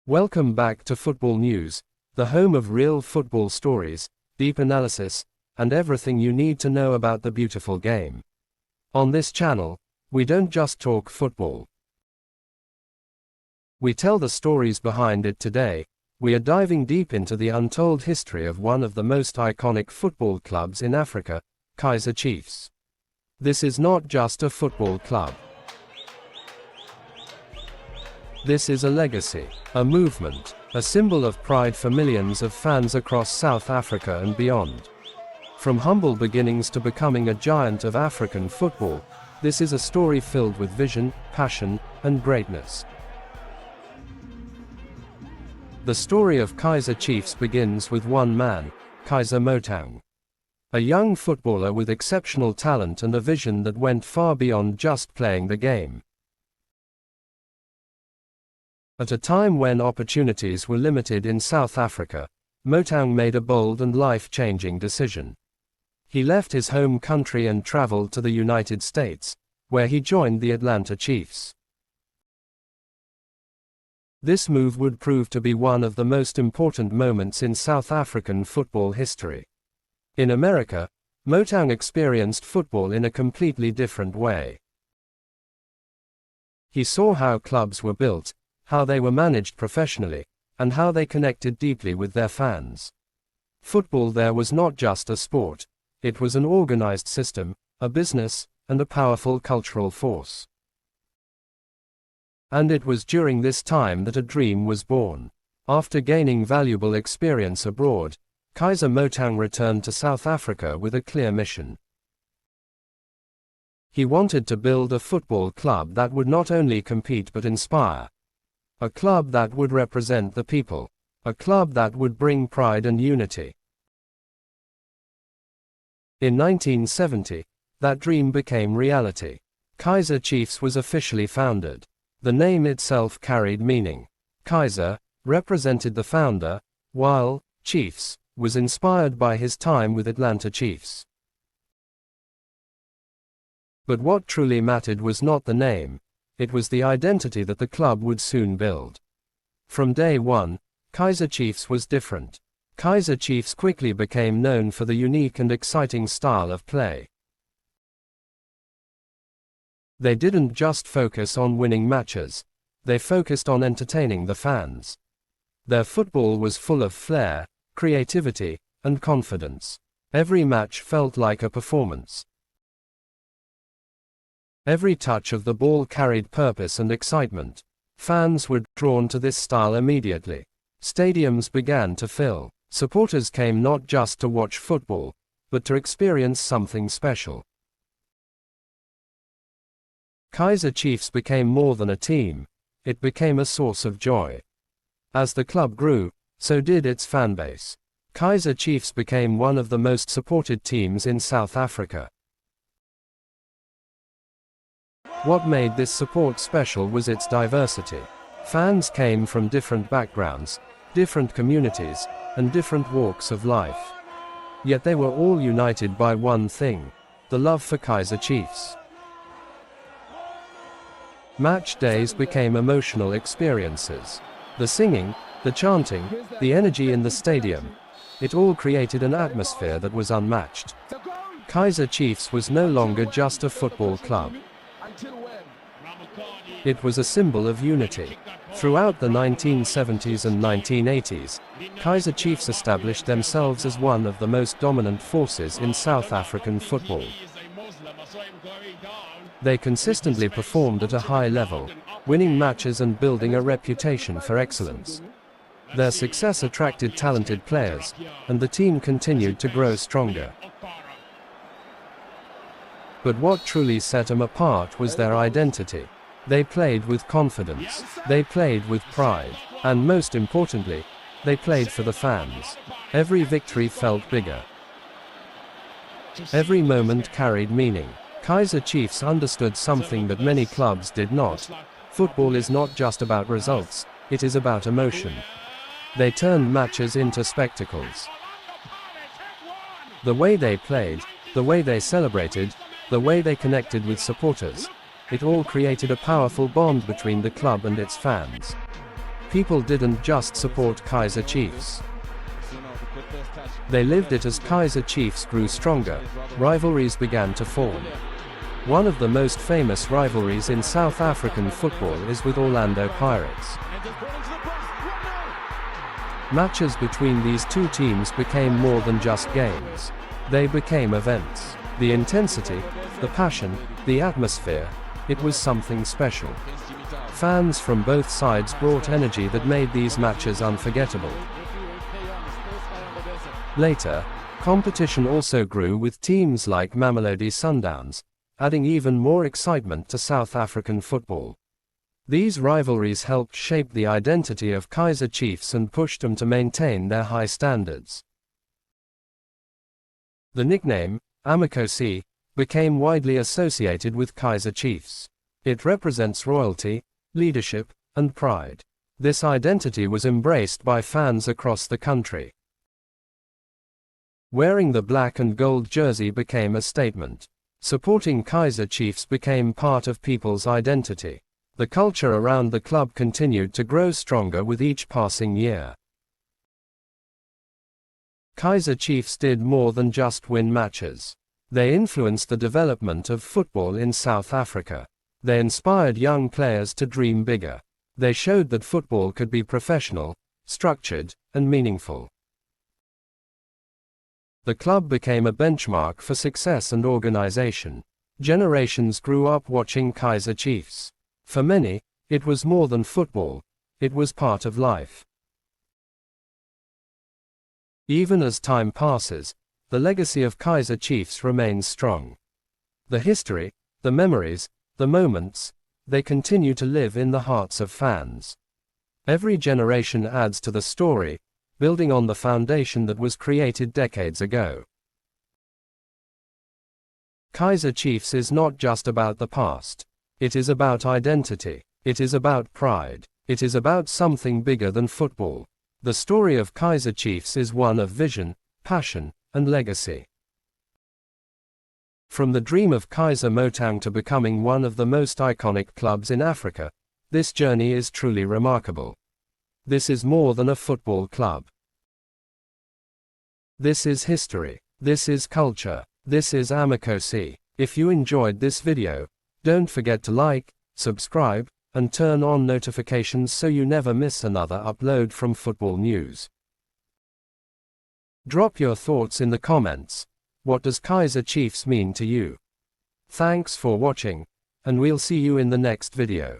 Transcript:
Welcome back to Football News, the home of real football stories, deep analysis, and everything you need to know about the beautiful game. On this channel, we don't just talk football. We tell the stories behind it. Today, we are diving deep into the untold history of one of the most iconic football clubs in Africa, Kaizer Chiefs. This is not just a football club. This is a legacy, a movement, a symbol of pride for millions of fans across South Africa and beyond. From humble beginnings to becoming a giant of African football, this is a story filled with vision, passion, and greatness. The story of Kaizer Chiefs begins with one man, Kaizer Motaung. A young footballer with exceptional talent and a vision that went far beyond just playing the game. At a time when opportunities were limited in South Africa, Motaung made a bold and life-changing decision. He left his home country and traveled to the United States, where he joined the Atlanta Chiefs. This move would prove to be one of the most important moments in South African football history. In America, Motaung experienced football in a completely different way. He saw how clubs were built, how they were managed professionally, and how they connected deeply with their fans. Football there was not just a sport, it was an organized system, a business, and a powerful cultural force. And it was during this time that a dream was born. After gaining valuable experience abroad, Kaizer Motaung returned to South Africa with a clear mission. He wanted to build a football club that would not only compete but inspire. A club that would represent the people. A club that would bring pride and unity. In 1970, that dream became reality. Kaizer Chiefs was officially founded. The name itself carried meaning. Kaizer represented the founder, while Chiefs was inspired by his time with Atlanta Chiefs. But what truly mattered was not the name. It was the identity that the club would soon build. From day one, Kaizer Chiefs was different. Kaizer Chiefs quickly became known for the unique and exciting style of play. They didn't just focus on winning matches, they focused on entertaining the fans. Their football was full of flair, creativity, and confidence. Every match felt like a performance. Every touch of the ball carried purpose and excitement. Fans were drawn to this style immediately. Stadiums began to fill. Supporters came not just to watch football, but to experience something special. Kaizer Chiefs became more than a team, it became a source of joy. As the club grew, so did its fanbase. Kaizer Chiefs became one of the most supported teams in South Africa. What made this support special was its diversity. Fans came from different backgrounds, different communities, and different walks of life. Yet they were all united by one thing: the love for Kaizer Chiefs. Match days became emotional experiences. The singing, the chanting, the energy in the stadium, it all created an atmosphere that was unmatched. Kaizer Chiefs was no longer just a football club. It was a symbol of unity. Throughout the 1970s and 1980s, Kaizer Chiefs established themselves as one of the most dominant forces in South African football. They consistently performed at a high level, winning matches and building a reputation for excellence. Their success attracted talented players, and the team continued to grow stronger. But what truly set them apart was their identity. They played with confidence, they played with pride, and most importantly, they played for the fans. Every victory felt bigger. Every moment carried meaning. Kaizer Chiefs understood something that many clubs did not. Football is not just about results, it is about emotion. They turned matches into spectacles. The way they played, the way they celebrated, the way they connected with supporters, it all created a powerful bond between the club and its fans. People didn't just support Kaizer Chiefs. They lived it as Kaizer Chiefs grew stronger, rivalries began to form. One of the most famous rivalries in South African football is with Orlando Pirates. Matches between these two teams became more than just games. They became events. The intensity, the passion, the atmosphere, it was something special. Fans from both sides brought energy that made these matches unforgettable. Later, competition also grew with teams like Mamelodi Sundowns, adding even more excitement to South African football. These rivalries helped shape the identity of Kaizer Chiefs and pushed them to maintain their high standards. The nickname, Amakhosi, became widely associated with Kaizer Chiefs. It represents royalty, leadership, and pride. This identity was embraced by fans across the country. Wearing the black and gold jersey became a statement. Supporting Kaizer Chiefs became part of people's identity. The culture around the club continued to grow stronger with each passing year. Kaizer Chiefs did more than just win matches. They influenced the development of football in South Africa. They inspired young players to dream bigger. They showed that football could be professional, structured, and meaningful. The club became a benchmark for success and organization. Generations grew up watching Kaizer Chiefs. For many, it was more than football, it was part of life. Even as time passes, the legacy of Kaizer Chiefs remains strong. The history, the memories, the moments, they continue to live in the hearts of fans. Every generation adds to the story, building on the foundation that was created decades ago. Kaizer Chiefs is not just about the past. It is about identity. It is about pride. It is about something bigger than football. The story of Kaizer Chiefs is one of vision, passion, and legacy. From the dream of Kaizer Motaung to becoming one of the most iconic clubs in Africa, this journey is truly remarkable. This is more than a football club. This is history. This is culture. This is Amakhosi. If you enjoyed this video, don't forget to like, subscribe, and turn on notifications so you never miss another upload from Football News. Drop your thoughts in the comments. What does Kaizer Chiefs mean to you? Thanks for watching, and we'll see you in the next video.